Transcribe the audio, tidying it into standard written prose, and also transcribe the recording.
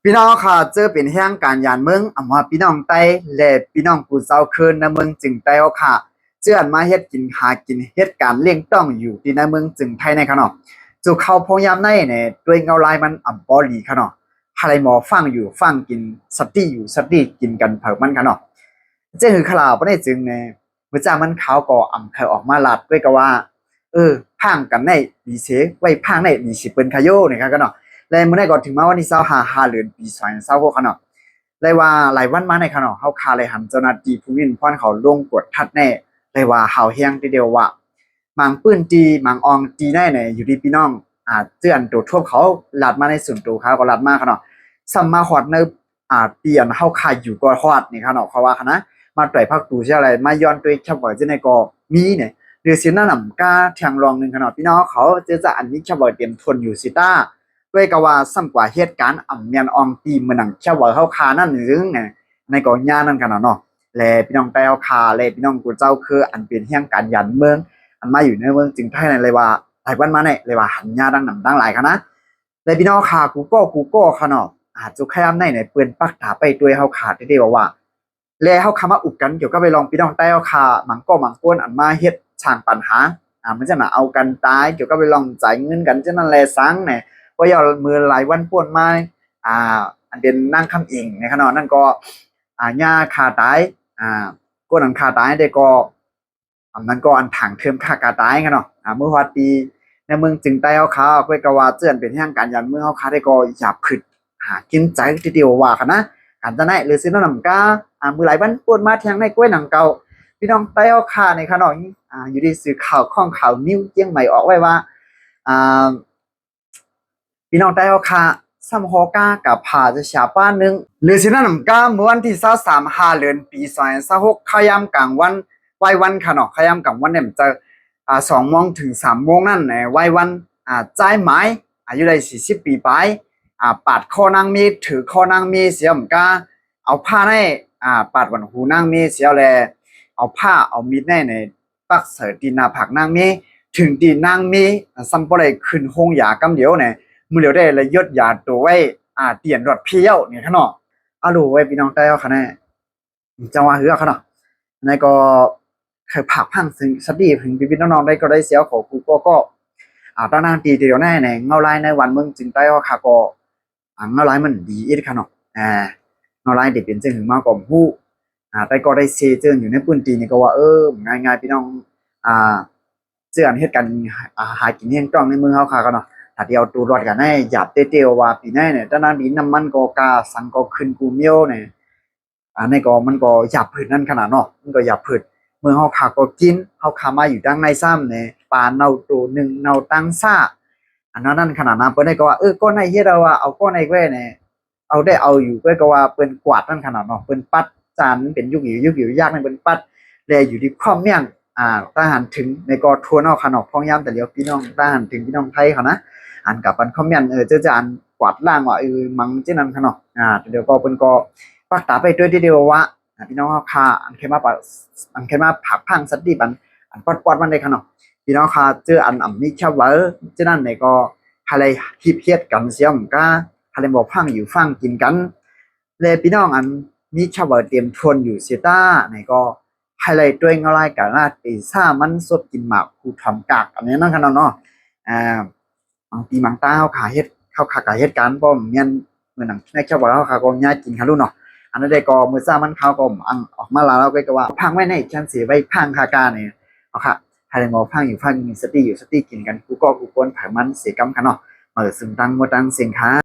พี่น้องค่ะเจอเป็นแห่งการยานเมืองอำว่าพี่น้องไต้และพี่น้องผู้เจ้าคืนในเมืองจึงไต้เอาค่ะเจือนมาเฮ็ดกินหากินเฮ็ดการเลี้ยงต้องอยู่ที่ในเมืองจึงไทยในค่ะเนาะจูเข้าพยายามในเนี่ยด้วยเงาลายมันอ่ำบ่หลีค่ะเนาะใครหมอฟังอยู่ฟังกินสตี้อยู่สตี้กินกันเผิกมันค่ะเนาะเจ้าคือขลาวบ่ได้จึงเนี่ยเมื่อจ้ามันขาวก็อ่ำเคยออกมาลัดด้วยก็ว่าพางกันในดีเสไว้พางในดีสิเปิ้นคาโยนี่ค่ะก็เนาะ และเมื่อได้ก่อนถึงมาวันที่25เดือนปี2026ขนาดเลยว่าหลายวันมาในขนาดเฮาคาเลยหันเจ้าหน้าที่ผู้วินพ่อนเขาลงกดทัดแน่เลยว่าเฮาเฮียงทีเดียวว่ามังปื้นตีมังอองตีได้เนี่ยอยู่ดีพี่น้องเตือนตัวทั่วเขาหลัดมาในส่วนตัวเขาก็หลัดมาขนาดซัมมาฮอดในเปลี่ยนเฮาคาอยู่ก็ฮอดนี่ขนาดเขาว่าคณะมาต่อยภาคตูใช่อะไรมาย้อนตัวแค่บ่จะในก็มีเนี่ยหรือสิหน้าหนำกาแทงรองนึงขนาดพี่น้องเขาจะอันนี้แค่บ่เตรียมทนอยู่สิต้าด้วยกว่าซ้ำกว่าเหตุการณ์อ่ำเมียนอองตีเมืองแค่ว่าเฮาคานั่นหรือไงในกองญานั่นขนาดเนาะแลพี่น้องไปเฮาคาแลพี่น้องกูเจ้าคืออันเป็นเฮียงการยันเมืองอันมาอยู่ในเมืองจึงไทยในเลยว่าหลายวันมาเนี่ยเลยว่าหันญาดังหนำดังหลายคณะแลพี่น้องคากูก็ขนาดจุขยามในเปื้อนปักถาไปด้วยเฮาขาดได้ว่าแลเฮาคำว่าอุกกันเกี่ยวกับไปลองพี่น้องใต้เฮาคามังก้นอันมาเฮ็ดช่างปัญหามันจะน่ะเอากันตายเกี่ยวกับไปลองจ่ายเงินกันจังนั้นแลสังเนี่ยก็ยอดมือหลายวันป่วนมาอันเป็นนั่งคำเองในขณะนั้นก็หญ้าคาตายก้นอันคาตายได้ก็อันนั้นก็อันถังเทิมคากาตายกันเนาะเมื่อวันปีในเมืองจึงใต้เอาขาก็กว่าเจือนเป็นแห่งการยันเมืองเอาขาได้ก็อย่าผึดหากินใจทีเดียวว่ากันนะการจะไหนหรือซื้อน้ำกามือหลายวันป่วนมาแทงในกล้วยหนังเก่าพี่น้องใต้เอาขาในขณะนี้อยู่ดีสื่อข่าวข้องข่าวนิ้วเจียงใหม่ออกไว้ว่าพี่น้องได้เอาค่ะซัมฮอกากับผาจะชาป้านึงหรือสินั่นนำกาเมื่อวันที่23เดือนปี2026ขยามกลางวันไหว้วันค่ะเนาะขยามกลางวันเนี่ยมันจะ2 โมงถึง3 โมงนั่นไหนไหว้วันจ่ายไม้อายุได้40 ปีไปปาดคอนางมีถือคอนางมีเสียมกาเอาผ้าในปาดวันหูนางมีเสียแลเอาผ้าเอามีดในปักเสยตีนาผักนางมีถึงตีนางมีซัมบ่ได้ขึ้นห้องยากำเดียวเนี่ยมือเหลียวได้เลยยดยาตัวไว้เตียนรถเพี้ยวนี่ขนาดรู้ไว้พี่น้องได้เอาคะแนนจังหวะเหือขนาดในก็เคยผักพังซึ่งสตีถึงพี่น้องได้ก็ได้เสียของกูก็ตอนนั้นตีเดียวแน่ในเงาลายในวันเมืองจึงได้เอาค่ะก็เงาลายมันดีอีกขนาดเงาลายเด็กเป็นจึงถึงมากกว่าผู้แต่ก็ได้เซเจออยู่ในปืนตีนี่ก็ว่าง่ายๆพี่น้องเจออันเหตุการณ์หากินเฮียงต้องในเมืองเขาค่ะก็เนาะถ้าเดียวตูรอดกันให้หยาบเตี้ยวว่าปีนี้เนี่ยตอนนั้นดินน้ำมันก็กาสังก็ขึ้นกูเมียวเนี่ยในก็มันก็หยาบผืดนั่นขนาดเนาะมันก็หยาบผืดเมื่อเขาขาก็กินเขาขามาอยู่ดังในซ้ำเนี่ยปลาเน่าตัวหนึ่งเน่าตั้งซ่าอันนั้นนั่นขนาดนั้นเปิ้นได้ก็ว่าก้อนในเฮ็ดเราว่าเอาก้อนในแว่เนี่ยเอาได้เอาอยู่เปิ้นก็ว่าเปิ้นกวาดนั่นขนาดเนาะเปิ้นปัดจานเป็นยุกอยู่ยากในเปิ้นปัดแลอยู่ที่ความเมี่ยงทหารถึงในก็ทัวเนาะขนาดพ้องย้ำแต่เดียวพี่น้องทหารถึงพี่น้องไทยเขานะอันกับอันคอมเมนต์จะอันกวาดล่างว่ามังเจนั้นขนาดเดี๋ยวก็เปิ้นก็ปักตาไปด้วยทีเดียวว่าพี่น้องค่าอันเคมาปะอันเคมาผักพังสัตว์ดิบอันปอดมันได้ขนาดพี่น้องค่าเจออันมีชาวเวอร์เจนั้นในก็อะไรฮิบเฮ็ดกันเสียมก็อะไรบ่พังอยู่ฟังกินกันเลยพี่น้องอันมีชาวเวอร์เตรียมทวนอยู่เสียต้าในก็ไฮไลท์ด้วยเงาลายกันนะตีซ่ามันสดกินหมากคูทำกากอันนี้นั่นขนาดเนาะบางปีบางตาเขาขาเฮ็ดเขาขากาเฮ็ดการบ่เมียนเหมือนหนังในแค่ว่าเขาขาก็ง่ายกินค่ะลูกเนาะอันนั้นได้ก็มื้อซ่ามันเขาก็ออกมาแล้วก็ว่าพังไว้ในชั้นสิไว้พังคากาเนี่ยเอาค่ะให้หมอพังอยู่พังมีสติอยู่สติกินกันกูก็กูคนไผมันเสียกรรมค่ะเนาะซึ่งตั้งบ่ตั้งเสียงค้า